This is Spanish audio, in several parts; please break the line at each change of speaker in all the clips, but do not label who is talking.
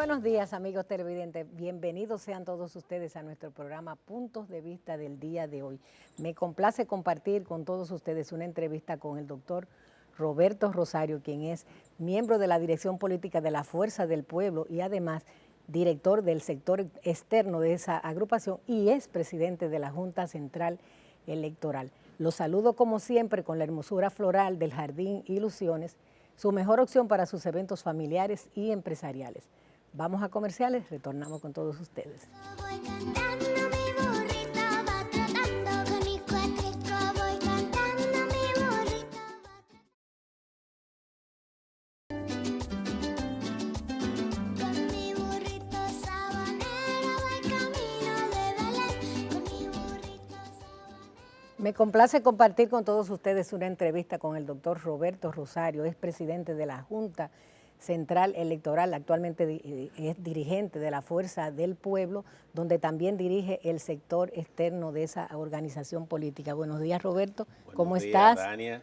buenos días, amigos televidentes. Bienvenidos sean todos ustedes a nuestro programa Puntos de Vista del día de hoy. Me complace compartir con todos ustedes una entrevista con el doctor Roberto Rosario, quien es miembro de la Dirección Política de la Fuerza del Pueblo y además director del sector externo de esa agrupación y es presidente de la Junta Central Electoral. Los saludo como siempre con la hermosura floral del Jardín Ilusiones, su mejor opción para sus eventos familiares y empresariales. Vamos a comerciales, retornamos con todos ustedes. Me complace compartir con todos ustedes una entrevista con el doctor Roberto Rosario, es presidente de la Junta Central Electoral, actualmente es dirigente de la Fuerza del Pueblo, donde también dirige el sector externo de esa organización política. Buenos días, Roberto, ¿cómo estás?
Buenos días, Dania.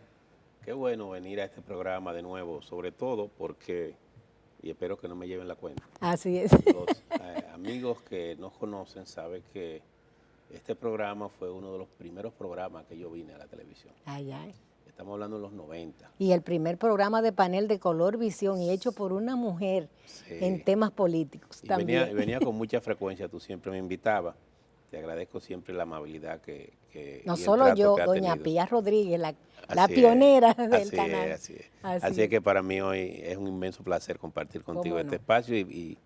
Qué bueno venir a este programa de nuevo, sobre todo porque, y espero que no me lleven la cuenta.
Así es.
Los amigos que nos conocen saben que este programa fue uno de los primeros programas que yo vine a la televisión.
Ay, ay.
Estamos hablando de los 90.
Y el primer programa de panel de Color Visión y hecho por una mujer en temas políticos también.
Venía con mucha frecuencia, tú siempre me invitabas. Te agradezco siempre la amabilidad que
no
y el
solo
trato
yo,
que ha
doña
tenido.
Pía Rodríguez, la pionera del canal.
Así es que para mí hoy es un inmenso placer compartir contigo este espacio y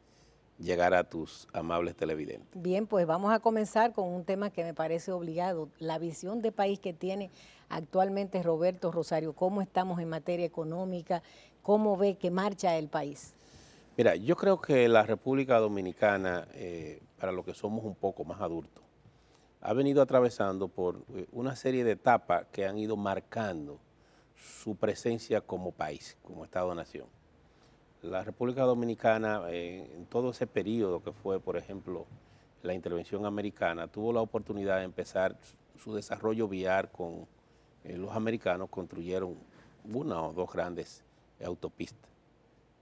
llegar a tus amables televidentes.
Bien, pues vamos a comenzar con un tema que me parece obligado, la visión de país que tiene actualmente Roberto Rosario. ¿Cómo estamos en materia económica? ¿Cómo ve que marcha el país?
Mira, yo creo que la República Dominicana, para los que somos un poco más adultos, ha venido atravesando por una serie de etapas que han ido marcando su presencia como país, como Estado-nación. La República Dominicana, en todo ese periodo que fue, por ejemplo, la intervención americana, tuvo la oportunidad de empezar su desarrollo vial con los americanos, construyeron una o dos grandes autopistas.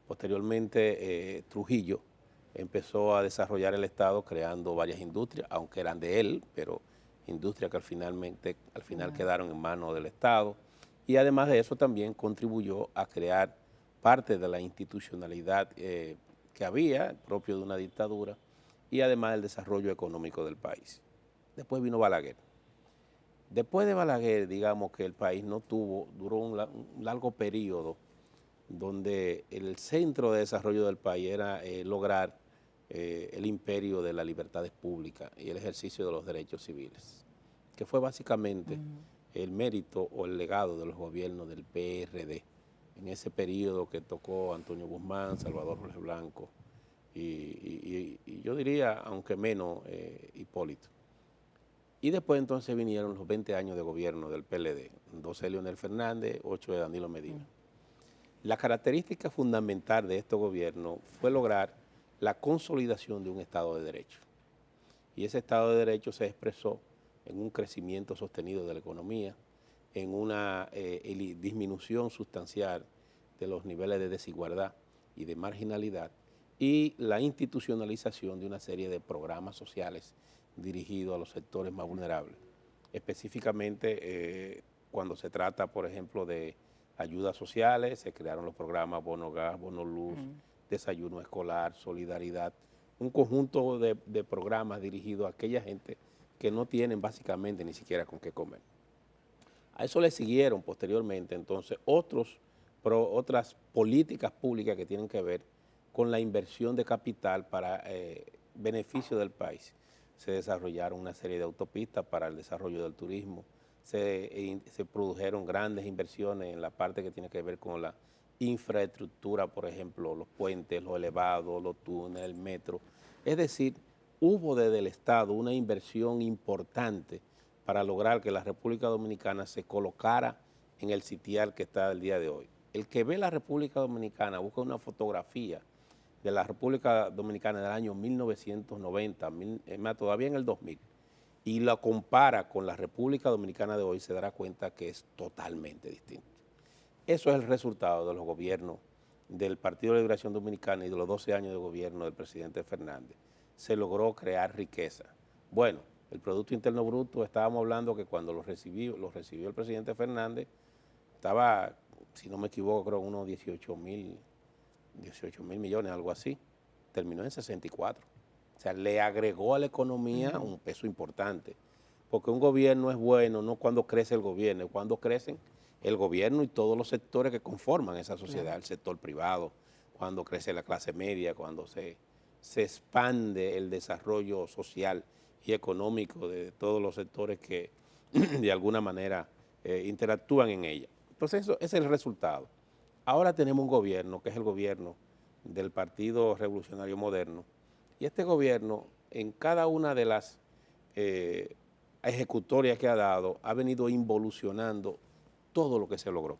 Posteriormente, Trujillo empezó a desarrollar el Estado creando varias industrias, aunque eran de él, pero industrias que al final quedaron en manos del Estado. Y además de eso también contribuyó a crear parte de la institucionalidad que había, propio de una dictadura, y además el desarrollo económico del país. Después vino Balaguer. Después de Balaguer, digamos que el país duró un largo periodo donde el centro de desarrollo del país era lograr el imperio de las libertades públicas y el ejercicio de los derechos civiles, que fue básicamente el mérito o el legado de los gobiernos del PRD, en ese periodo que tocó Antonio Guzmán, Salvador Jorge Blanco y yo diría, aunque menos, Hipólito. Y después entonces vinieron los 20 años de gobierno del PLD, 12 de Leonel Fernández, 8 de Danilo Medina. La característica fundamental de este gobierno fue lograr la consolidación de un Estado de Derecho. Y ese Estado de Derecho se expresó en un crecimiento sostenido de la economía, en una disminución sustancial de los niveles de desigualdad y de marginalidad y la institucionalización de una serie de programas sociales dirigidos a los sectores más vulnerables. Específicamente cuando se trata, por ejemplo, de ayudas sociales, se crearon los programas Bono Gas, Bono Luz, Desayuno Escolar, Solidaridad, un conjunto de programas dirigidos a aquella gente que no tienen básicamente ni siquiera con qué comer. A eso le siguieron posteriormente entonces otras políticas públicas que tienen que ver con la inversión de capital para beneficio del país. Se desarrollaron una serie de autopistas para el desarrollo del turismo, se produjeron grandes inversiones en la parte que tiene que ver con la infraestructura, por ejemplo, los puentes, los elevados, los túneles, el metro. Es decir, hubo desde el Estado una inversión importante para lograr que la República Dominicana se colocara en el sitial que está el día de hoy. El que ve la República Dominicana busca una fotografía de la República Dominicana del año 1990, todavía en el 2000, y la compara con la República Dominicana de hoy, se dará cuenta que es totalmente distinto. Eso es el resultado de los gobiernos del Partido de Liberación Dominicana y de los 12 años de gobierno del presidente Fernández, se logró crear riqueza. Bueno, el Producto Interno Bruto, estábamos hablando que cuando lo recibió el presidente Fernández, estaba, si no me equivoco, creo unos 18 mil millones, algo así. Terminó en 64. O sea, le agregó a la economía un peso importante. Porque un gobierno es bueno no cuando crece el gobierno, es cuando crecen el gobierno y todos los sectores que conforman esa sociedad, el sector privado, cuando crece la clase media, cuando se expande el desarrollo social y económico de todos los sectores que de alguna manera interactúan en ella. Entonces, eso es el resultado. Ahora tenemos un gobierno que es el gobierno del Partido Revolucionario Moderno, y este gobierno, en cada una de las ejecutorias que ha dado, ha venido involucionando todo lo que se logró.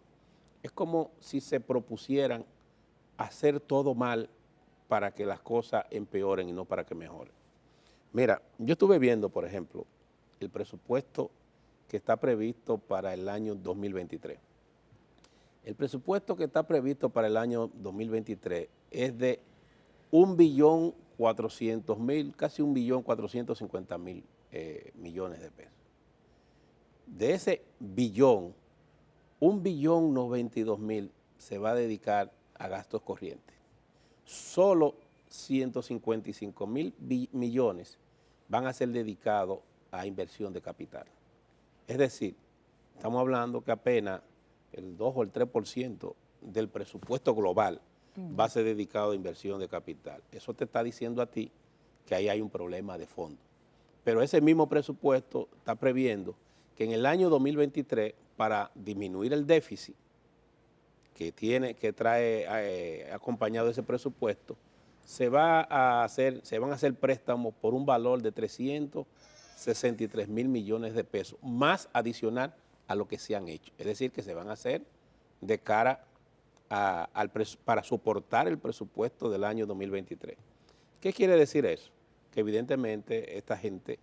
Es como si se propusieran hacer todo mal para que las cosas empeoren y no para que mejoren. Mira, yo estuve viendo, por ejemplo, el presupuesto que está previsto para el año 2023. El presupuesto que está previsto para el año 2023 es de 1.400.000, casi 1.450.000 millones de pesos. De ese billón, 1.092.000 se va a dedicar a gastos corrientes. Solo 155.000 millones van a ser dedicados a inversión de capital. Es decir, estamos hablando que apenas el 2 o el 3% del presupuesto global va a ser dedicado a inversión de capital. Eso te está diciendo a ti que ahí hay un problema de fondo. Pero ese mismo presupuesto está previendo que en el año 2023, para disminuir el déficit que trae acompañado ese presupuesto, se van a hacer préstamos por un valor de 363.000 millones de pesos, más adicional a lo que se han hecho. Es decir, que se van a hacer de cara para soportar el presupuesto del año 2023. ¿Qué quiere decir eso? Que evidentemente esta gente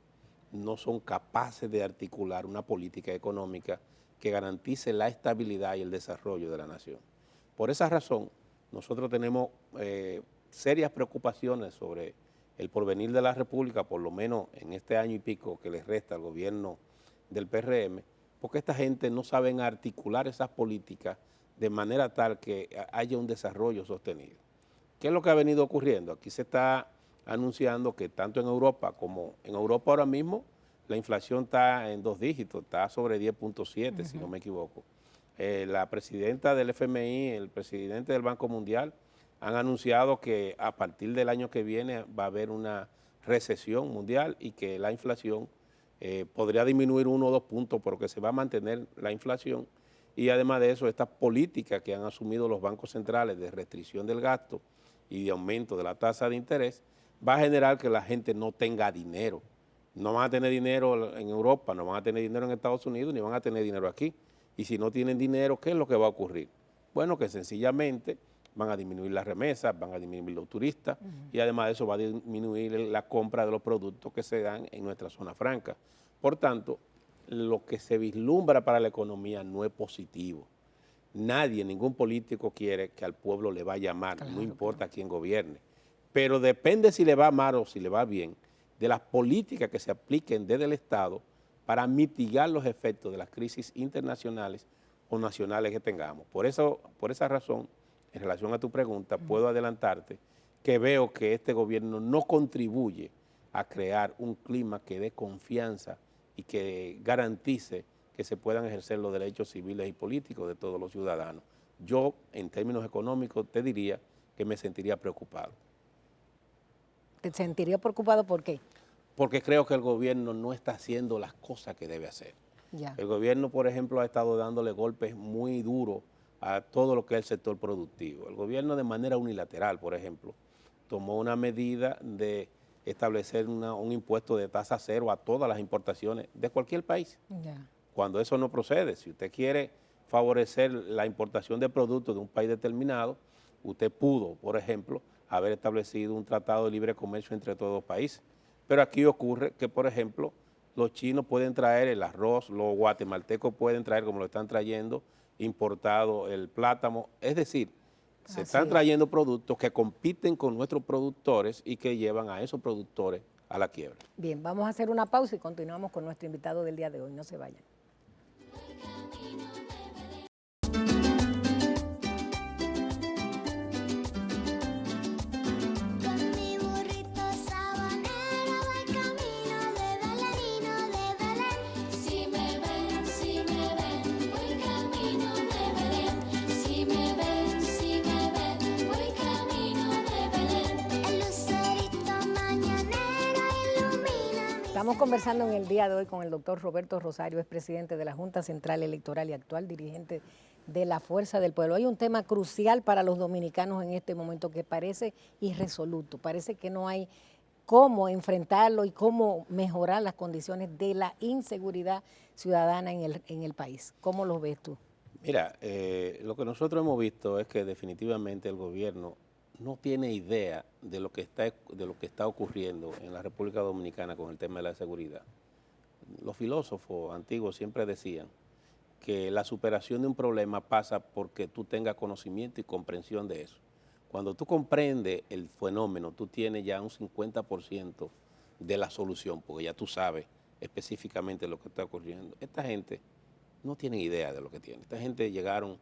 no son capaces de articular una política económica que garantice la estabilidad y el desarrollo de la nación. Por esa razón, nosotros tenemos serias preocupaciones sobre el porvenir de la República, por lo menos en este año y pico que les resta al gobierno del PRM, porque esta gente no sabe articular esas políticas de manera tal que haya un desarrollo sostenido. ¿Qué es lo que ha venido ocurriendo? Aquí se está anunciando que tanto en Europa como en Europa ahora mismo la inflación está en 2 dígitos, está sobre 10.7, si no me equivoco. La presidenta del FMI, el presidente del Banco Mundial han anunciado que a partir del año que viene va a haber una recesión mundial y que la inflación podría disminuir 1 o 2 puntos, pero que se va a mantener la inflación. Y además de eso, estas políticas que han asumido los bancos centrales de restricción del gasto y de aumento de la tasa de interés va a generar que la gente no tenga dinero. No van a tener dinero en Europa, no van a tener dinero en Estados Unidos, ni van a tener dinero aquí. Y si no tienen dinero, ¿qué es lo que va a ocurrir? Bueno, que sencillamente van a disminuir las remesas, van a disminuir los turistas y además de eso va a disminuir la compra de los productos que se dan en nuestra zona franca. Por tanto, lo que se vislumbra para la economía no es positivo. Nadie, ningún político quiere que al pueblo le vaya mal, claro, no importa quién gobierne. Pero depende si le va mal o si le va bien de las políticas que se apliquen desde el Estado para mitigar los efectos de las crisis internacionales o nacionales que tengamos. Por esa razón, en relación a tu pregunta, puedo adelantarte que veo que este gobierno no contribuye a crear un clima que dé confianza y que garantice que se puedan ejercer los derechos civiles y políticos de todos los ciudadanos. Yo, en términos económicos, te diría que me sentiría preocupado.
¿Te sentiría preocupado por qué?
Porque creo que el gobierno no está haciendo las cosas que debe hacer. Ya. El gobierno, por ejemplo, ha estado dándole golpes muy duros a todo lo que es el sector productivo. El gobierno de manera unilateral, por ejemplo, tomó una medida de establecer un impuesto de tasa cero a todas las importaciones de cualquier país. Ya. Cuando eso no procede, si usted quiere favorecer la importación de productos de un país determinado, usted pudo, por ejemplo, haber establecido un tratado de libre comercio entre todos los países. Pero aquí ocurre que, por ejemplo, los chinos pueden traer el arroz, los guatemaltecos pueden traer, como lo están trayendo, importado el plátano. Es decir, Se
Así
están
es.
trayendo productos que compiten con nuestros productores y que llevan a esos productores a la quiebra.
Bien, vamos a hacer una pausa y continuamos con nuestro invitado del día de hoy. No se vayan.
Con mi burrito sabanero voy camino de Belén. Si me ven, voy camino de Belén. Si me ven, voy camino de Belén. El lucerito mañanero ilumina mi
Estamos conversando en el día de hoy con el doctor Roberto Rosario, es presidente de la Junta Central Electoral y actual dirigente de la Fuerza del Pueblo. Hay un tema crucial para los dominicanos en este momento que parece irresoluto, parece que no hay cómo enfrentarlo y cómo mejorar las condiciones de la inseguridad ciudadana en el país. ¿Cómo lo ves tú?
Mira, lo que nosotros hemos visto es que definitivamente el gobierno no tiene idea de lo que está ocurriendo en la República Dominicana con el tema de la seguridad. Los filósofos antiguos siempre decían que la superación de un problema pasa porque tú tengas conocimiento y comprensión de eso. Cuando tú comprendes el fenómeno, tú tienes ya un 50% de la solución, porque ya tú sabes específicamente lo que está ocurriendo. Esta gente no tiene idea de lo que tiene. Esta gente llegaron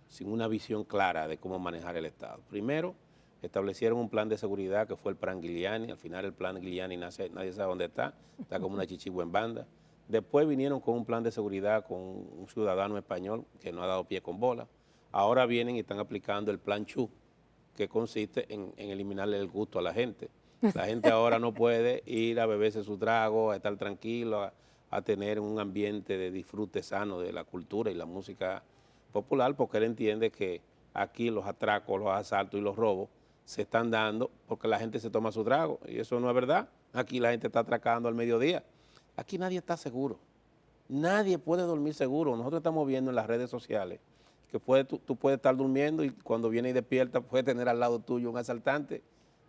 sin una visión clara de cómo manejar el Estado. Primero, establecieron un plan de seguridad que fue el plan Giuliani. Al final el plan Giuliani nadie sabe dónde está como una chichigua en banda. Después vinieron con un plan de seguridad con un ciudadano español que no ha dado pie con bola. Ahora vienen y están aplicando el plan Chu, que consiste en eliminarle el gusto a la gente. La gente ahora no puede ir a beberse su trago, a estar tranquilo, a tener un ambiente de disfrute sano de la cultura y la música popular, porque él entiende que aquí los atracos, los asaltos y los robos se están dando porque la gente se toma su trago, y eso no es verdad. Aquí la gente está atracando al mediodía. Aquí nadie está seguro. Nadie puede dormir seguro. Nosotros estamos viendo en las redes sociales que tú puedes estar durmiendo y cuando viene y despierta puedes tener al lado tuyo un asaltante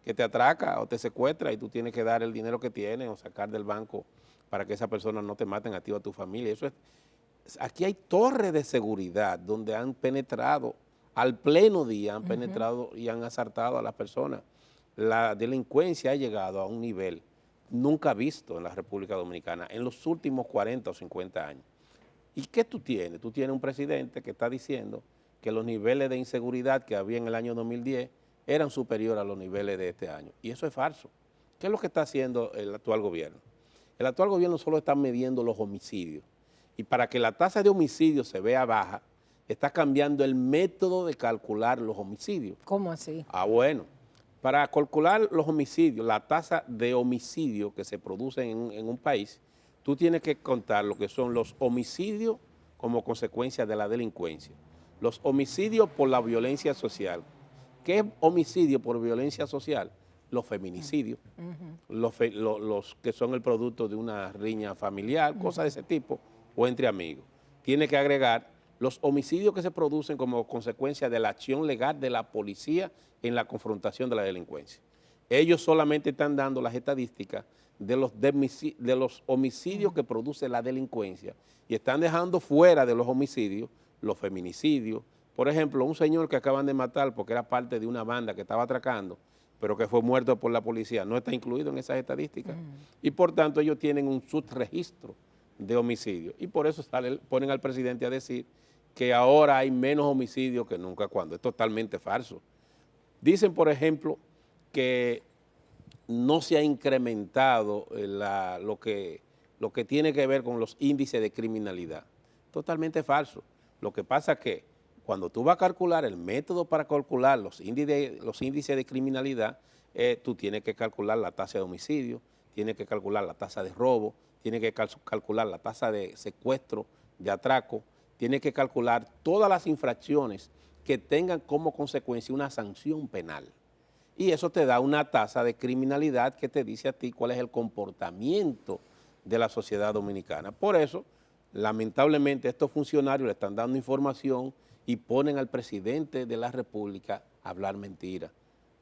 que te atraca o te secuestra y tú tienes que dar el dinero que tienes o sacar del banco para que esa persona no te maten a ti o a tu familia. Aquí hay torres de seguridad donde han penetrado al pleno día, han penetrado y han asaltado a las personas. La delincuencia ha llegado a un nivel nunca visto en la República Dominicana en los últimos 40 o 50 años. ¿Y qué tú tienes? Tú tienes un presidente que está diciendo que los niveles de inseguridad que había en el año 2010 eran superiores a los niveles de este año. Y eso es falso. ¿Qué es lo que está haciendo el actual gobierno? El actual gobierno solo está midiendo los homicidios. Y para que la tasa de homicidios se vea baja, está cambiando el método de calcular los homicidios.
¿Cómo así?
Bueno. Para calcular los homicidios, la tasa de homicidio que se produce en un país, tú tienes que contar lo que son los homicidios como consecuencia de la delincuencia, los homicidios por la violencia social. ¿Qué es homicidio por violencia social? Los feminicidios, los que son el producto de una riña familiar, cosas de ese tipo, o entre amigos. Tiene que agregar los homicidios que se producen como consecuencia de la acción legal de la policía en la confrontación de la delincuencia. Ellos solamente están dando las estadísticas de los homicidios que produce la delincuencia y están dejando fuera de los homicidios los feminicidios. Por ejemplo, un señor que acaban de matar porque era parte de una banda que estaba atracando, pero que fue muerto por la policía, no está incluido en esas estadísticas. Y por tanto ellos tienen un subregistro de homicidios. Y por eso ponen al presidente a decir que ahora hay menos homicidios que nunca, cuando es totalmente falso. Dicen, por ejemplo, que no se ha incrementado lo que tiene que ver con los índices de criminalidad. Totalmente falso. Lo que pasa es que cuando tú vas a calcular el método para calcular los índices de criminalidad, tú tienes que calcular la tasa de homicidio, tienes que calcular la tasa de robo, tienes que calcular la tasa de secuestro, de atraco, tienes que calcular todas las infracciones que tengan como consecuencia una sanción penal. Y eso te da una tasa de criminalidad que te dice a ti cuál es el comportamiento de la sociedad dominicana. Por eso, lamentablemente, estos funcionarios le están dando información y ponen al presidente de la República a hablar mentiras.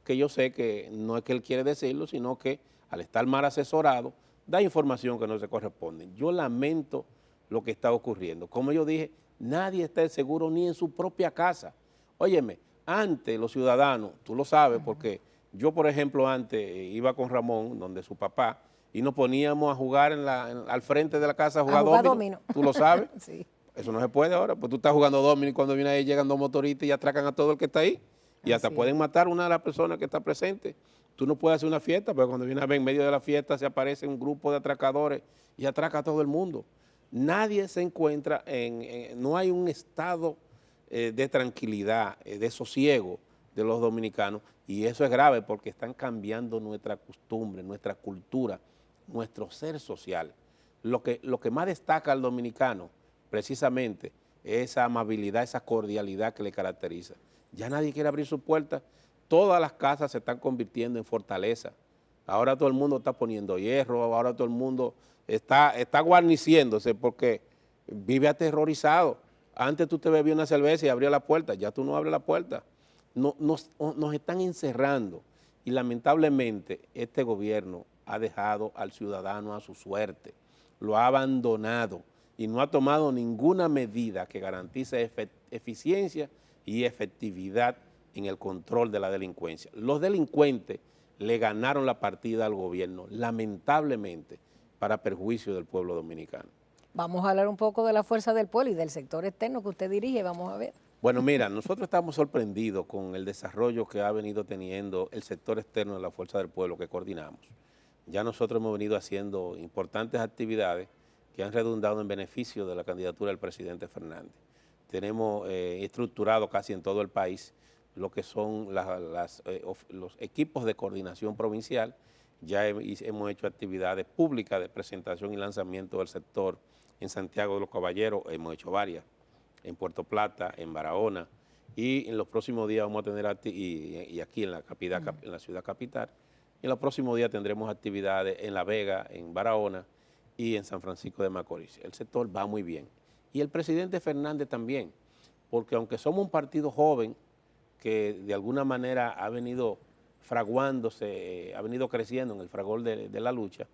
Que yo sé que no es que él quiere decirlo, sino que al estar mal asesorado, da información que no se corresponde. Yo lamento lo que está ocurriendo. Como yo dije, nadie está seguro ni en su propia casa. Óyeme, Antes los ciudadanos, tú lo sabes, porque yo, por ejemplo, antes iba con Ramón, donde su papá, y nos poníamos a jugar al frente de la casa a jugar dominó. ¿Tú lo sabes?
Sí.
Eso no se puede ahora, pues tú estás jugando dominó y cuando viene ahí llegan dos motoristas y atracan a todo el que está ahí. Y hasta
Así
pueden
es.
matar a una de las personas que está presente. Tú no puedes hacer una fiesta, pero cuando viene a ver en medio de la fiesta se aparece un grupo de atracadores y atraca a todo el mundo. Nadie se encuentra no hay un estado de tranquilidad, de sosiego de los dominicanos, y eso es grave porque están cambiando nuestra costumbre, nuestra cultura, nuestro ser social. Lo que más destaca al dominicano, precisamente, es esa amabilidad, esa cordialidad que le caracteriza. Ya nadie quiere abrir su puerta, todas las casas se están convirtiendo en fortaleza. Ahora todo el mundo está poniendo hierro, ahora todo el mundo está guarniciéndose porque vive aterrorizado. Antes tú te bebías una cerveza y abrías la puerta, ya tú no abres la puerta. Nos están encerrando y lamentablemente este gobierno ha dejado al ciudadano a su suerte, lo ha abandonado y no ha tomado ninguna medida que garantice eficiencia y efectividad en el control de la delincuencia. Los delincuentes le ganaron la partida al gobierno, lamentablemente, para perjuicio del pueblo dominicano.
Vamos a hablar un poco de la fuerza del pueblo y del sector externo que usted dirige, vamos a ver.
Bueno, mira, nosotros estamos sorprendidos con el desarrollo que ha venido teniendo el sector externo de la Fuerza del Pueblo que coordinamos. Ya nosotros hemos venido haciendo importantes actividades que han redundado en beneficio de la candidatura del presidente Fernández. Tenemos estructurado casi en todo el país lo que son los equipos de coordinación provincial. Ya hemos hecho actividades públicas de presentación y lanzamiento del sector en Santiago de los Caballeros, hemos hecho varias, en Puerto Plata, en Barahona, y en los próximos días vamos a tener, y aquí en la ciudad capital, y en los próximos días tendremos actividades en La Vega, en Barahona y en San Francisco de Macorís. El sector va muy bien. Y el presidente Fernández también, porque aunque somos un partido joven que de alguna manera ha venido fraguándose, ha venido creciendo en el fragor de la lucha,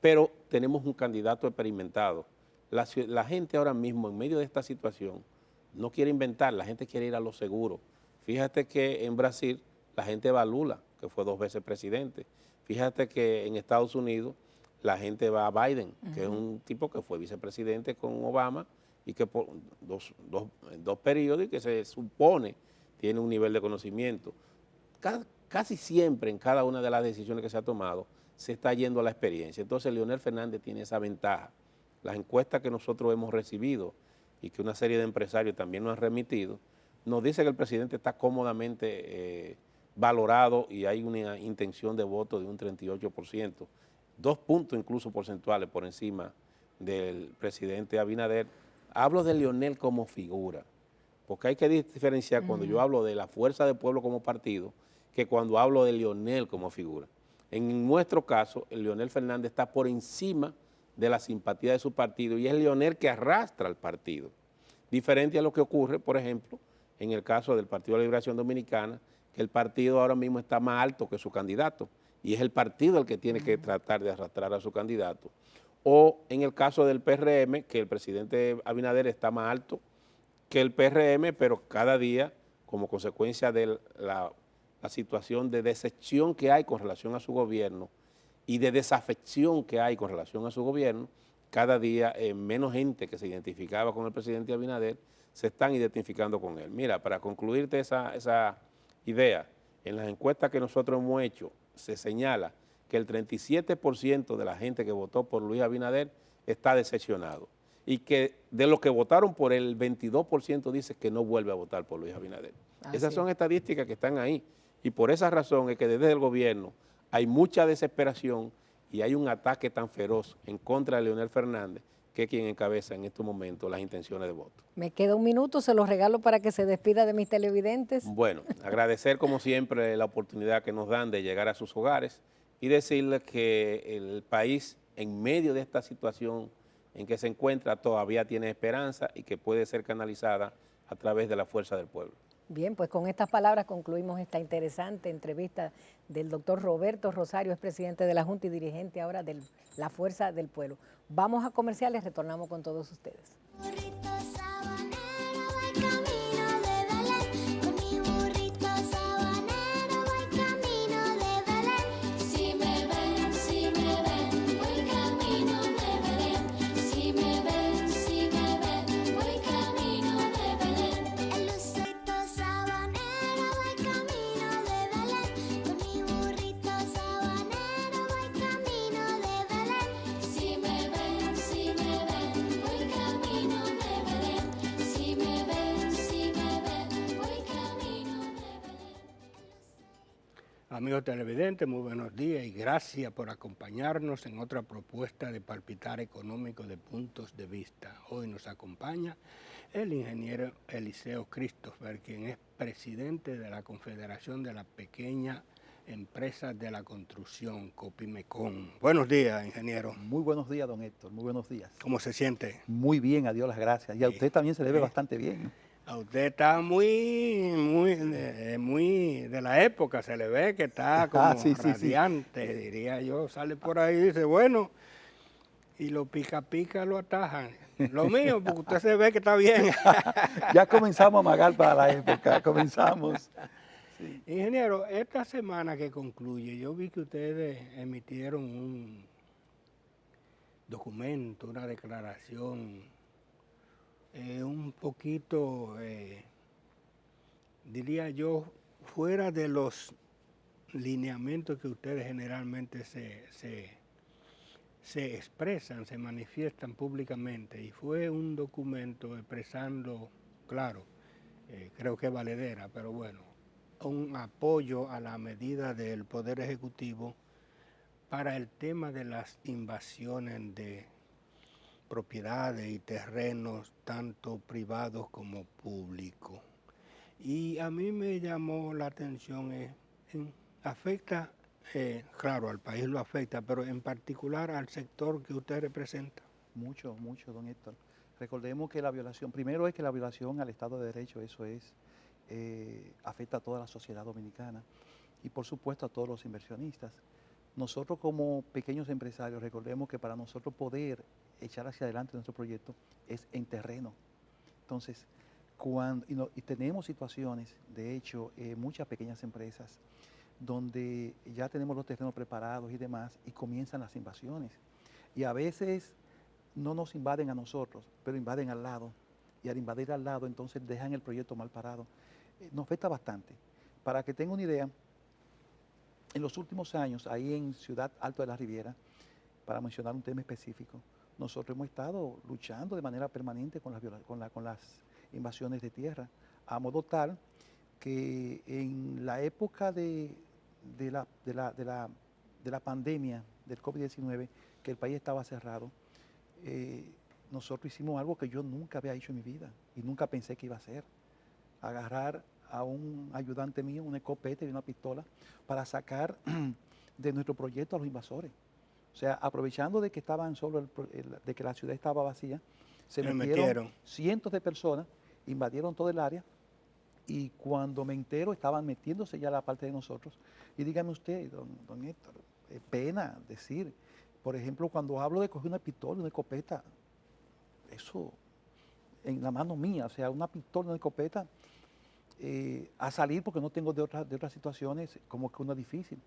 pero tenemos un candidato experimentado. La gente ahora mismo, en medio de esta situación, no quiere inventar, la gente quiere ir a lo seguro. Fíjate que en Brasil la gente va a Lula, que fue 2 veces presidente. Fíjate que en Estados Unidos la gente va a Biden, que es un tipo que fue vicepresidente con Obama y que por dos periodos y que se supone tiene un nivel de conocimiento. Casi siempre en cada una de las decisiones que se ha tomado se está yendo a la experiencia. Entonces Leonel Fernández tiene esa ventaja. Las encuestas que nosotros hemos recibido y que una serie de empresarios también nos han remitido, nos dice que el presidente está cómodamente valorado y hay una intención de voto de un 38%, 2 puntos incluso porcentuales por encima del presidente Abinader. Hablo de Leonel como figura, porque hay que diferenciar cuando yo hablo de la Fuerza del Pueblo como partido, que cuando hablo de Leonel como figura. En nuestro caso, el Leonel Fernández está por encima de la simpatía de su partido y es Leonel que arrastra al partido. Diferente a lo que ocurre, por ejemplo, en el caso del Partido de la Liberación Dominicana, que el partido ahora mismo está más alto que su candidato y es el partido el que tiene que tratar de arrastrar a su candidato. O en el caso del PRM, que el presidente Abinader está más alto que el PRM, pero cada día, como consecuencia de la situación de decepción que hay con relación a su gobierno y de desafección que hay con relación a su gobierno, cada día menos gente que se identificaba con el presidente Abinader se están identificando con él. Mira, para concluirte esa idea, en las encuestas que nosotros hemos hecho se señala que el 37% de la gente que votó por Luis Abinader está decepcionado y que de los que votaron por él, el 22% dice que no vuelve a votar por Luis Abinader. Esas son estadísticas que están ahí y por esa razón es que desde el gobierno hay mucha desesperación y hay un ataque tan feroz en contra de Leonel Fernández, que es quien encabeza en estos momentos las intenciones de voto.
Me queda un minuto, se los regalo para que se despida de mis televidentes.
Bueno, agradecer como siempre la oportunidad que nos dan de llegar a sus hogares y decirles que el país en medio de esta situación en que se encuentra todavía tiene esperanza y que puede ser canalizada a través de la fuerza del pueblo.
Bien, pues con estas palabras concluimos esta interesante entrevista del doctor Roberto Rosario, es presidente de la Junta y dirigente ahora de la Fuerza del Pueblo. Vamos a comerciales, retornamos con todos ustedes.
Burrito sabanero, voy camino de Belén, con mi burrito
Amigos televidentes, muy buenos días y gracias por acompañarnos en otra propuesta de Palpitar Económico de Puntos de Vista. Hoy nos acompaña el ingeniero Eliseo Christopher, quien es presidente de la Confederación de las Pequeñas Empresas de la Construcción, Copimecon. Buenos días, ingeniero.
Muy buenos días, don Héctor, muy buenos días.
¿Cómo se siente?
Muy bien, a Dios las gracias. Y a usted también se le ve bastante bien.
A usted está muy de la época, se le ve que está como
Sí.
radiante, diría yo. Sale por ahí y dice, bueno, y lo pica pica lo atajan. Lo mío, porque usted se ve que está bien.
Ya comenzamos a magar para la época, comenzamos.
Ingeniero, esta semana que concluye, yo vi que ustedes emitieron un documento, una declaración un poquito, diría yo, fuera de los lineamientos que ustedes generalmente se expresan, se manifiestan públicamente. Y fue un documento expresando, claro, creo que valedera, pero bueno, un apoyo a la medida del Poder Ejecutivo para el tema de las invasiones de propiedades y terrenos, tanto privados como públicos. Y a mí me llamó la atención, afecta, claro, al país lo afecta, pero en particular al sector que usted representa.
Mucho, don Héctor. Recordemos que la violación, primero es que la violación al Estado de Derecho, eso es, afecta a toda la sociedad dominicana y por supuesto a todos los inversionistas. Nosotros como pequeños empresarios, recordemos que para nosotros poder echar hacia adelante nuestro proyecto es en terreno. Entonces, y tenemos situaciones, de hecho, muchas pequeñas empresas, donde ya tenemos los terrenos preparados y demás, y comienzan las invasiones. Y a veces no nos invaden a nosotros, pero invaden al lado. Y al invadir al lado, entonces dejan el proyecto mal parado. Nos afecta bastante. Para que tenga una idea, en los últimos años, ahí en Ciudad Alto de la Riviera, para mencionar un tema específico, nosotros hemos estado luchando de manera permanente con las invasiones de tierra, a modo tal que en la época de la pandemia del COVID-19, que el país estaba cerrado, nosotros hicimos algo que yo nunca había hecho en mi vida y nunca pensé que iba a hacer. Agarrar a un ayudante mío una escopeta y una pistola para sacar de nuestro proyecto a los invasores. O sea, aprovechando de que estaban solo de que la ciudad estaba vacía, se metieron cientos de personas, invadieron todo el área y cuando me entero estaban metiéndose ya a la parte de nosotros. Y dígame usted, don Héctor, pena decir, por ejemplo, cuando hablo de coger una pistola, una escopeta, eso en la mano mía, o sea, una pistola, una escopeta, a salir porque no tengo de otras situaciones como que una difícil.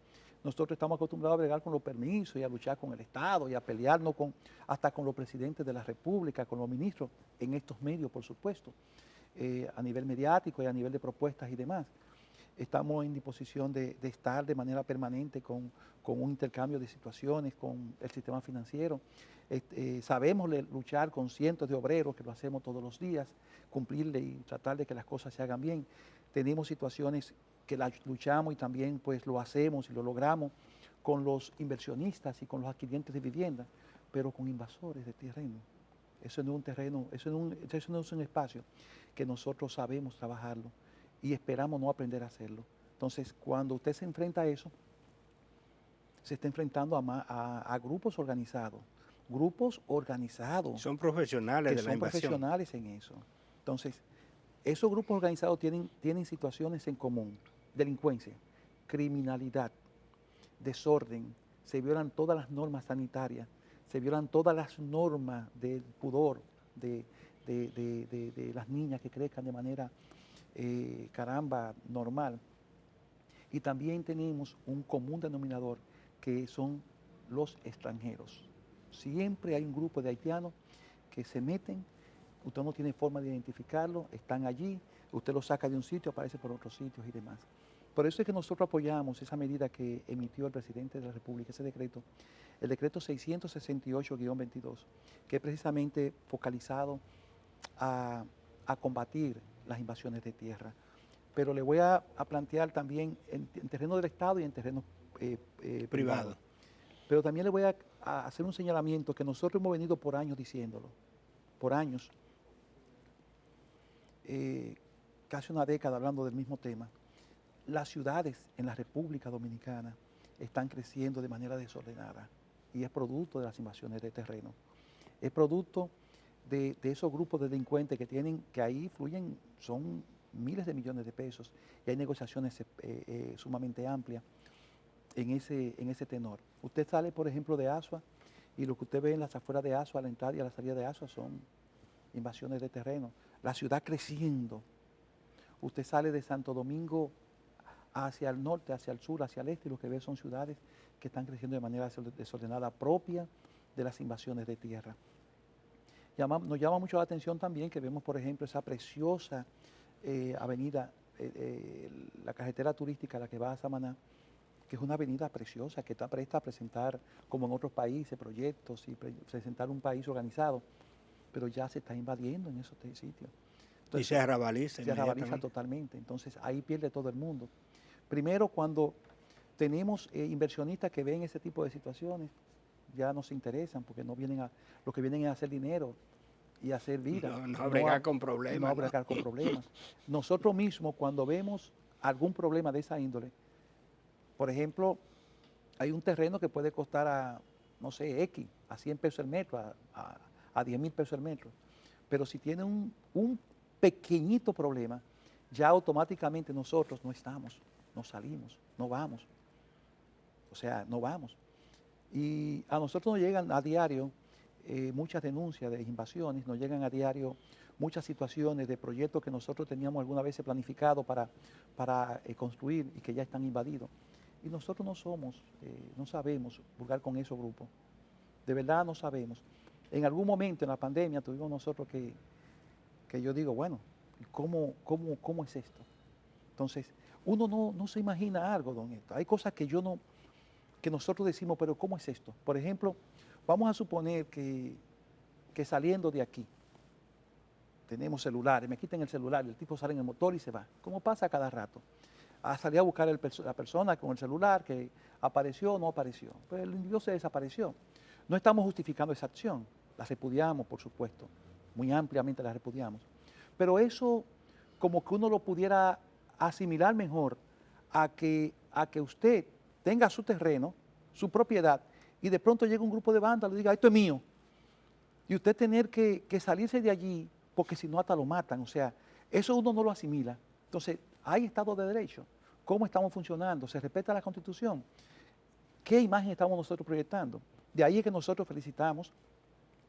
Nosotros estamos acostumbrados a bregar con los permisos y a luchar con el Estado y a pelearnos hasta con los presidentes de la República, con los ministros, en estos medios, por supuesto, a nivel mediático y a nivel de propuestas y demás. Estamos en disposición de estar de manera permanente con un intercambio de situaciones, con el sistema financiero. Sabemos luchar con cientos de obreros, que lo hacemos todos los días, cumplirle y tratar de que las cosas se hagan bien. Tenemos situaciones que las luchamos y también pues lo hacemos y lo logramos con los inversionistas y con los adquirientes de vivienda, pero con invasores de terreno. Eso no es un terreno, eso no es un espacio que nosotros sabemos trabajarlo y esperamos no aprender a hacerlo. Entonces, cuando usted se enfrenta a eso, se está enfrentando a grupos organizados.
Son profesionales
que
de la invasión.
son profesionales en eso. Entonces, esos grupos organizados tienen situaciones en común: delincuencia, criminalidad, desorden, se violan todas las normas sanitarias, se violan todas las normas del pudor de las niñas que crezcan de manera, normal. Y también tenemos un común denominador que son los extranjeros. Siempre hay un grupo de haitianos que se meten, usted no tiene forma de identificarlo, están allí, usted lo saca de un sitio, aparece por otros sitios y demás. Por eso es que nosotros apoyamos esa medida que emitió el presidente de la República, ese decreto, el decreto 668-22, que es precisamente focalizado a combatir las invasiones de tierra. pero le voy a plantear también en terreno del Estado y en terreno privado. Pero también le voy a hacer un señalamiento que nosotros hemos venido por años diciéndolo, por años, casi una década hablando del mismo tema. Las ciudades en la República Dominicana están creciendo de manera desordenada y es producto de las invasiones de terreno. Es producto de esos grupos de delincuentes que ahí fluyen, son miles de millones de pesos y hay negociaciones sumamente amplias en ese tenor. Usted sale, por ejemplo, de Asua y lo que usted ve en las afueras de Asua, a la entrada y a la salida de Asua, son invasiones de terreno. La ciudad creciendo. Usted sale de Santo Domingo hacia el norte, hacia el sur, hacia el este, y lo que ve son ciudades que están creciendo de manera desordenada propia de las invasiones de tierra. Nos llama mucho la atención también que vemos, por ejemplo, esa preciosa avenida, la carretera turística, la que va a Samaná, que es una avenida preciosa, que está presta a presentar, como en otros países, proyectos y presentar un país organizado, pero ya se está invadiendo en esos sitios.
Y se arrabaliza.
Se arrabaliza totalmente, entonces ahí pierde todo el mundo. Primero, cuando tenemos inversionistas que ven ese tipo de situaciones, ya no se interesan porque no vienen lo que vienen es a hacer dinero y a hacer vida.
No bregar con problemas.
No bregar con problemas. Nosotros mismos, cuando vemos algún problema de esa índole, por ejemplo, hay un terreno que puede costar a, no sé, X, a 100 pesos el metro, a 10 mil pesos el metro. Pero si tiene un pequeñito problema, ya automáticamente nosotros no estamos, no salimos, no vamos. O sea, no vamos. Y a nosotros nos llegan a diario muchas denuncias de invasiones, nos llegan a diario muchas situaciones de proyectos que nosotros teníamos alguna vez planificado para construir y que ya están invadidos. Y nosotros no sabemos jugar con esos grupos. De verdad no sabemos. En algún momento en la pandemia tuvimos nosotros que yo digo, bueno, ¿cómo es esto? Entonces, uno no se imagina algo, don Héctor. Hay cosas que nosotros decimos, pero ¿cómo es esto? Por ejemplo, vamos a suponer que saliendo de aquí, tenemos celulares, me quitan el celular, el tipo sale en el motor y se va. ¿Cómo pasa cada rato? Salí a buscar la persona con el celular que apareció o no apareció. Pues el individuo se desapareció. No estamos justificando esa acción, la repudiamos, por supuesto, muy ampliamente la repudiamos. Pero eso como que uno lo pudiera asimilar mejor a que usted tenga su terreno, su propiedad, y de pronto llega un grupo de vándalos y diga, esto es mío. Y usted tener que salirse de allí, porque si no hasta lo matan. O sea, eso uno no lo asimila. Entonces, hay Estado de Derecho. ¿Cómo estamos funcionando? ¿Se respeta la Constitución? ¿Qué imagen estamos nosotros proyectando? De ahí es que nosotros felicitamos,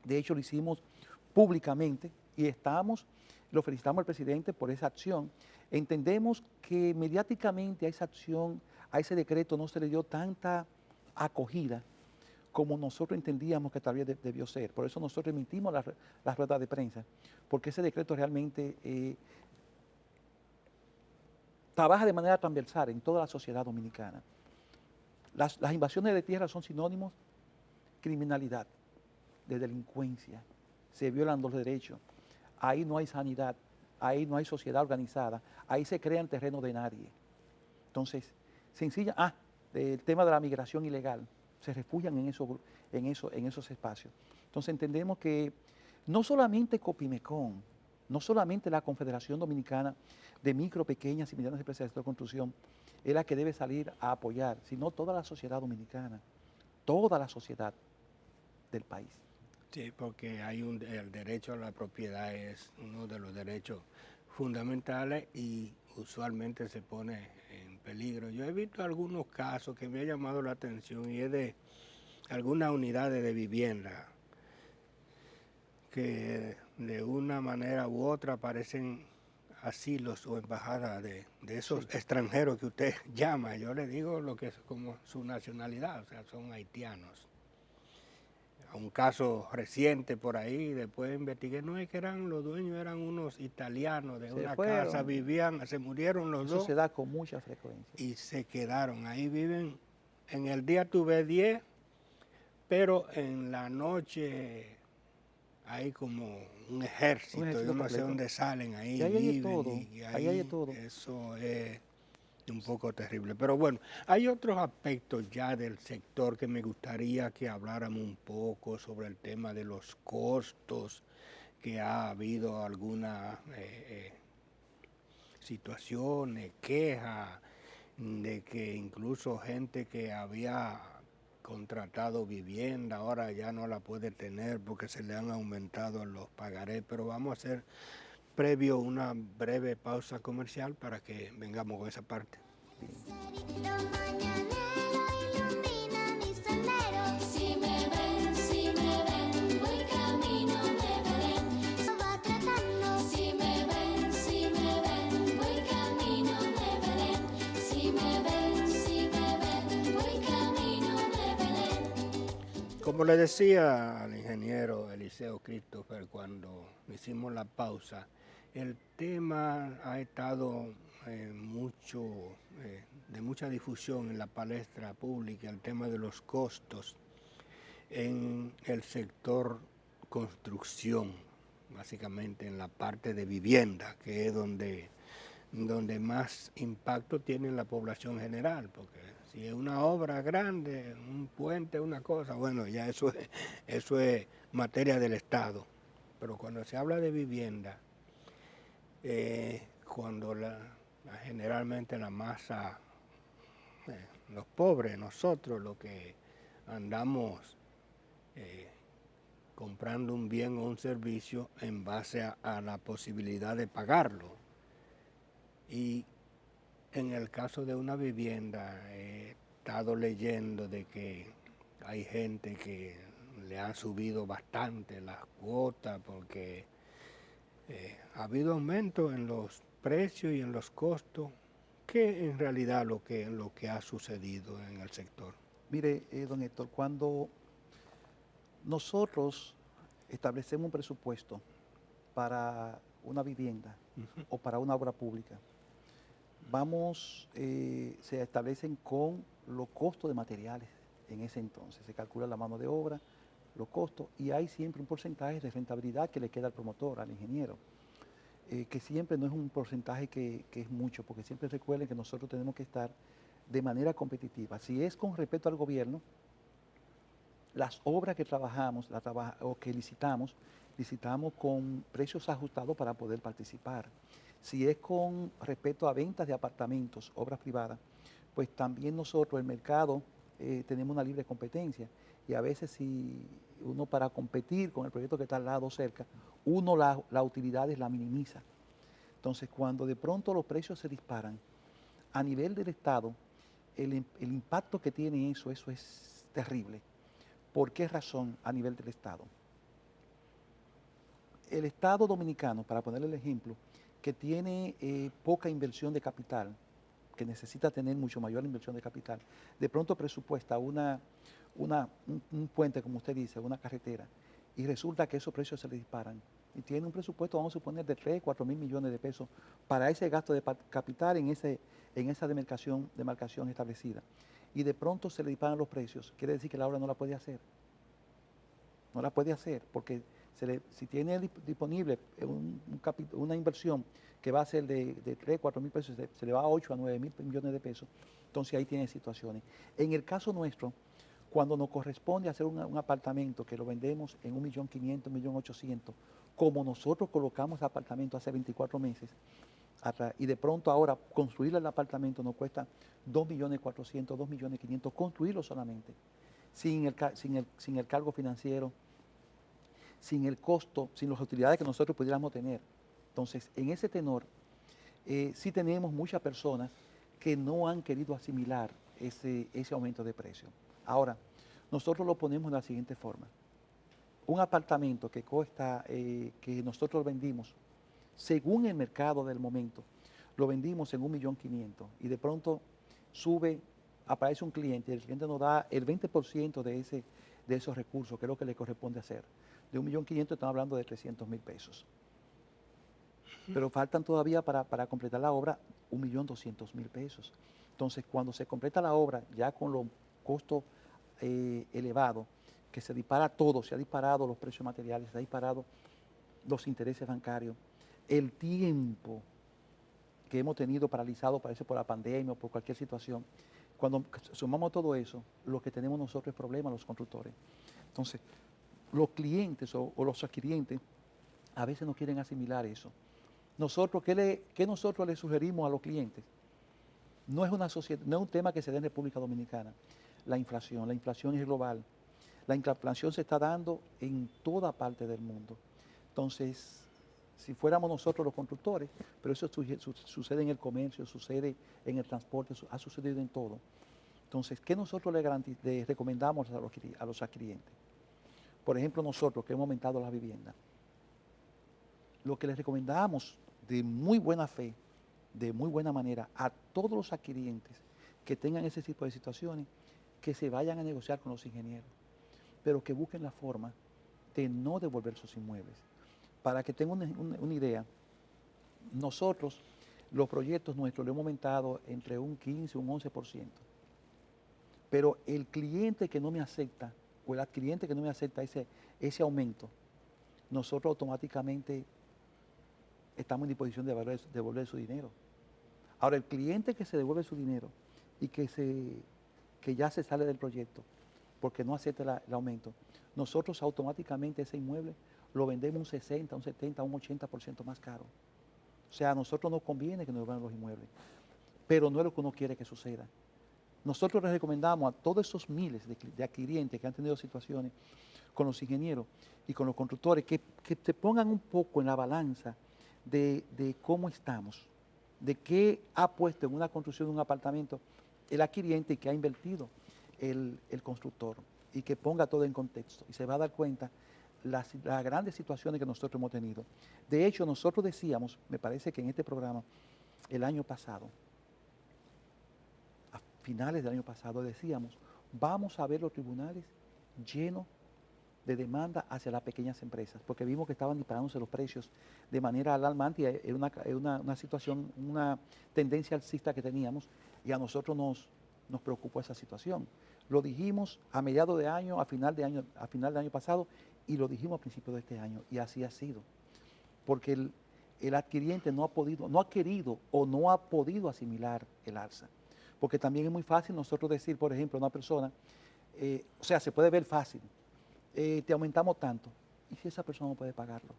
de hecho lo hicimos públicamente y lo felicitamos al presidente por esa acción. Entendemos que mediáticamente a esa acción, a ese decreto no se le dio tanta acogida como nosotros entendíamos que tal vez debió ser. Por eso nosotros emitimos las ruedas de prensa, porque ese decreto realmente trabaja de manera transversal en toda la sociedad dominicana. Las invasiones de tierra son sinónimos de criminalidad, de delincuencia, se violan los derechos, ahí no hay sanidad, ahí no hay sociedad organizada, ahí se crea el terreno de nadie. Entonces, el tema de la migración ilegal, se refugian en esos espacios. Entonces entendemos que no solamente Copimecon, no solamente la Confederación Dominicana de Micro, Pequeñas y Medianas Empresas de Construcción es la que debe salir a apoyar, sino toda la sociedad dominicana, toda la sociedad del país.
Sí, porque el derecho a la propiedad es uno de los derechos fundamentales y usualmente se pone en peligro. Yo he visto algunos casos que me han llamado la atención y es de algunas unidades de vivienda que de una manera u otra parecen asilos o embajadas de esos extranjeros que usted llama. Yo le digo lo que es como su nacionalidad, o sea, son haitianos. Un caso reciente por ahí, después investigué, no es que los dueños eran unos italianos de una casa, se murieron los dos.
Eso se da con mucha frecuencia.
Y se quedaron, ahí viven, en el día tuve 10, pero en la noche hay como un ejército, yo
ejército
no sé
completo.
dónde salen, ahí
Y ahí hay de
viven,
todo,
y
ahí hay de todo.
eso es un poco terrible. Pero bueno, hay otros aspectos ya del sector que me gustaría que habláramos un poco sobre el tema de los costos, que ha habido algunas situaciones, quejas, de que incluso gente que había contratado vivienda ahora ya no la puede tener porque se le han aumentado los pagarés, pero vamos a hacer previo una breve pausa comercial para que vengamos con esa parte.
Los mañaneros iluminan mi sendero. Si me ven, voy camino de Belén. Va tratando. Si me ven, voy camino de Belén. Si me ven, voy camino de Belén.
Como le decía al ingeniero Eliseo Christopher cuando hicimos la pausa, el tema ha estado de mucha difusión en la palestra pública, el tema de los costos en el sector construcción, básicamente en la parte de vivienda, que es donde más impacto tiene la población general, porque si es una obra grande, un puente, una cosa, bueno, ya eso es materia del Estado. Pero cuando se habla de vivienda, cuando generalmente la masa, los pobres, nosotros, los que andamos comprando un bien o un servicio en base a la posibilidad de pagarlo. Y en el caso de una vivienda, he estado leyendo de que hay gente que le han subido bastante las cuotas porque ha habido aumento en los precios y en los costos. ¿Qué en realidad lo que ha sucedido en el sector?
Mire, don Héctor, cuando nosotros establecemos un presupuesto para una vivienda o para una obra pública, se establecen con los costos de materiales en ese entonces. Se calcula la mano de obra, los costos, y hay siempre un porcentaje de rentabilidad que le queda al promotor, al ingeniero, que siempre no es un porcentaje que es mucho, porque siempre recuerden que nosotros tenemos que estar de manera competitiva. Si es con respecto al gobierno, las obras que trabajamos o que licitamos con precios ajustados para poder participar. Si es con respecto a ventas de apartamentos, obras privadas, pues también nosotros, el mercado, tenemos una libre competencia. Y a veces si uno para competir con el proyecto que está al lado cerca, uno las utilidades la minimiza. Entonces, cuando de pronto los precios se disparan, a nivel del Estado, el impacto que tiene eso es terrible. ¿Por qué razón a nivel del Estado? El Estado dominicano, para ponerle el ejemplo, que tiene poca inversión de capital, que necesita tener mucho mayor inversión de capital, de pronto presupuesta un puente, como usted dice, una carretera, y resulta que esos precios se le disparan. Y tiene un presupuesto, vamos a suponer, de 3, 4 mil millones de pesos para ese gasto de capital en esa demarcación establecida. Y de pronto se le disparan los precios, quiere decir que la obra no la puede hacer. No la puede hacer, porque si tiene disponible una inversión que va a ser de 3, 4 mil pesos, se le va a 8 a 9 mil millones de pesos, entonces ahí tiene situaciones. En el caso nuestro, cuando nos corresponde hacer un apartamento que lo vendemos en 1.500.000, 1.800.000, como nosotros colocamos el apartamento hace 24 meses, y de pronto ahora construir el apartamento nos cuesta 2.400.000, 2.500.000, construirlo solamente, sin el cargo financiero, sin el costo, sin las utilidades que nosotros pudiéramos tener. Entonces, en ese tenor, sí tenemos muchas personas que no han querido asimilar ese aumento de precio. Ahora, nosotros lo ponemos de la siguiente forma. Un apartamento que que nosotros vendimos, según el mercado del momento, lo vendimos en 1.500.000 y de pronto aparece un cliente y el cliente nos da el 20% de esos recursos, que es lo que le corresponde hacer. De 1.500.000 estamos hablando de 300.000 pesos. Pero faltan todavía para completar la obra 1.200.000 pesos. Entonces, cuando se completa la obra, ya con los costos elevados, que se dispara todo, se ha disparado los precios materiales, se ha disparado los intereses bancarios, el tiempo que hemos tenido paralizado, parece por la pandemia o por cualquier situación. Cuando sumamos todo eso, lo que tenemos nosotros es problema, los constructores. Entonces, los clientes o los adquirientes a veces no quieren asimilar eso. Nosotros, ¿qué nosotros le sugerimos a los clientes? No es una sociedad, no es un tema que se dé en República Dominicana. La inflación es global. La inflación se está dando en toda parte del mundo. Entonces, si fuéramos nosotros los constructores, pero eso sucede en el comercio, sucede en el transporte, ha sucedido en todo. Entonces, ¿qué nosotros le recomendamos a los adquirientes? Por ejemplo, nosotros que hemos aumentado la vivienda, lo que les recomendamos de muy buena fe, de muy buena manera, a todos los adquirientes que tengan ese tipo de situaciones, que se vayan a negociar con los ingenieros, pero que busquen la forma de no devolver sus inmuebles. Para que tengan una idea, nosotros los proyectos nuestros lo hemos aumentado entre un 15 y un 11%. Pero el cliente que no me acepta, o el adquiriente que no me acepta ese aumento, nosotros automáticamente estamos en disposición de devolver su dinero. Ahora, el cliente que se devuelve su dinero y que ya se sale del proyecto porque no acepta el aumento, nosotros automáticamente ese inmueble lo vendemos un 60, un 70, un 80% más caro. O sea, a nosotros nos conviene que nos devuelvan los inmuebles, pero no es lo que uno quiere que suceda. Nosotros les recomendamos a todos esos miles de adquirientes que han tenido situaciones con los ingenieros y con los constructores que se pongan un poco en la balanza de cómo estamos, de qué ha puesto en una construcción de un apartamento el adquiriente y que ha invertido el constructor, y que ponga todo en contexto y se va a dar cuenta las grandes situaciones que nosotros hemos tenido. De hecho, nosotros decíamos, me parece que en este programa, el año pasado, a finales del año pasado, decíamos, vamos a ver los tribunales llenos de demanda hacia las pequeñas empresas, porque vimos que estaban disparándose los precios de manera alarmante y era una situación, una tendencia alcista que teníamos, y a nosotros nos preocupó esa situación. Lo dijimos a mediados de año, a final del año pasado, y lo dijimos a principios de este año, y así ha sido. Porque el adquiriente no ha querido o no ha podido asimilar el alza. Porque también es muy fácil nosotros decir, por ejemplo, a una persona, o sea, se puede ver fácil, te aumentamos tanto, ¿y si esa persona no puede pagarlo?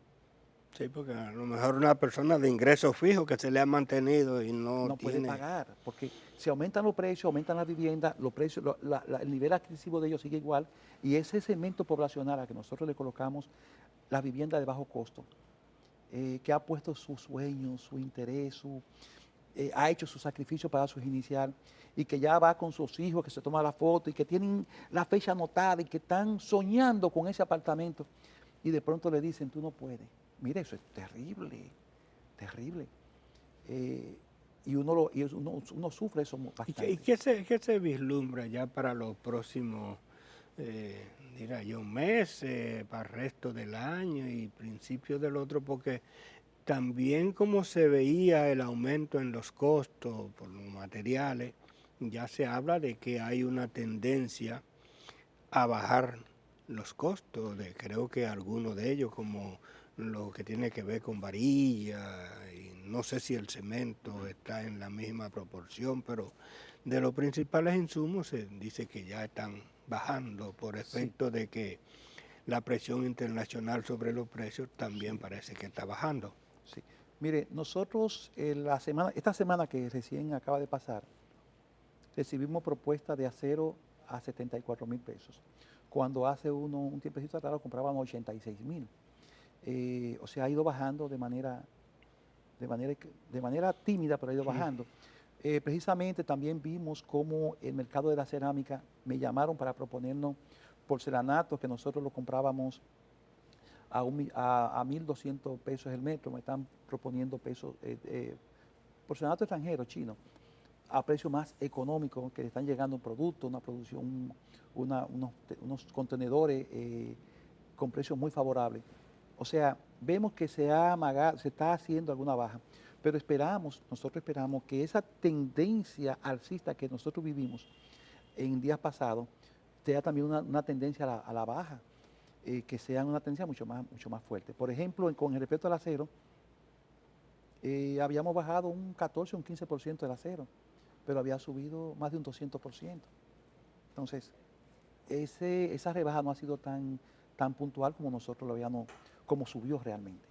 Sí, porque a lo mejor una persona de ingreso fijo que se le ha mantenido y no
puede
tiene...
pagar, porque si aumentan los precios, aumentan las viviendas, los precios, el nivel adquisitivo de ellos sigue igual, y ese segmento poblacional a que nosotros le colocamos la vivienda de bajo costo, que ha puesto sus sueños, su interés, ha hecho su sacrificio para su inicial, y que ya va con sus hijos, que se toma la foto, y que tienen la fecha anotada, y que están soñando con ese apartamento, y de pronto le dicen, tú no puedes. Mire, eso es terrible, terrible. Y uno sufre eso bastante.
¿Y qué se vislumbra ya para los próximos, diría yo, meses, para el resto del año y principios del otro? Porque también como se veía el aumento en los costos por los materiales, ya se habla de que hay una tendencia a bajar los costos, creo que algunos de ellos, como lo que tiene que ver con varilla, y no sé si el cemento está en la misma proporción, pero de los principales insumos se dice que ya están bajando por efecto de que la presión internacional sobre los precios también parece que está bajando.
Sí. Mire, nosotros esta semana que recién acaba de pasar, recibimos propuestas de acero a 74,000 pesos, cuando hace un tiempecito atrás lo compraban a 86,000. O sea, ha ido bajando de manera tímida, pero ha ido bajando. Precisamente también vimos cómo el mercado de la cerámica, me llamaron para proponernos porcelanatos que nosotros lo comprábamos a 1.200 pesos el metro, me están proponiendo porcelanato extranjero, chino, a precio más económico, que le están llegando un producto, una producción, unos contenedores con precios muy favorables. O sea, vemos que se está haciendo alguna baja, pero nosotros esperamos que esa tendencia alcista que nosotros vivimos en días pasados sea también una tendencia a la baja, que sea una tendencia mucho más fuerte. Por ejemplo, con respecto al acero, habíamos bajado un 14 o un 15% del acero, pero había subido más de un 200%. Entonces, esa rebaja no ha sido tan puntual como nosotros lo habíamos, como subió realmente.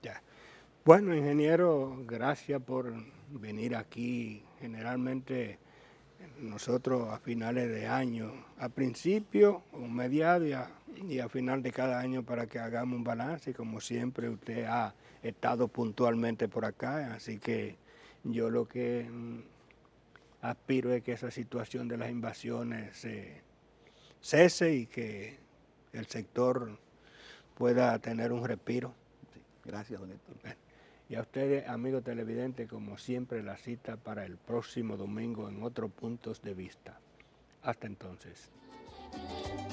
Ya. Bueno, ingeniero, gracias por venir aquí. Generalmente nosotros a finales de año, a principio o mediados y a final de cada año para que hagamos un balance. Y como siempre usted ha estado puntualmente por acá, así que yo lo que aspiro es que esa situación de las invasiones cese y que el sector pueda tener un respiro.
Sí, gracias, don Héctor.
Y a ustedes, amigos televidentes, como siempre, la cita para el próximo domingo en otros puntos de vista. Hasta entonces.
Con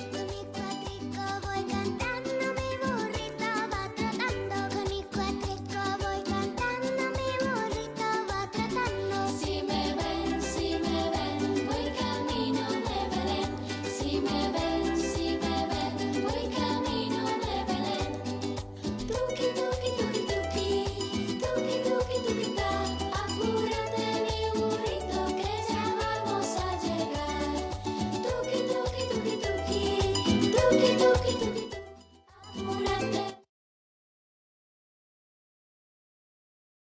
mi cuatrico voy cantando.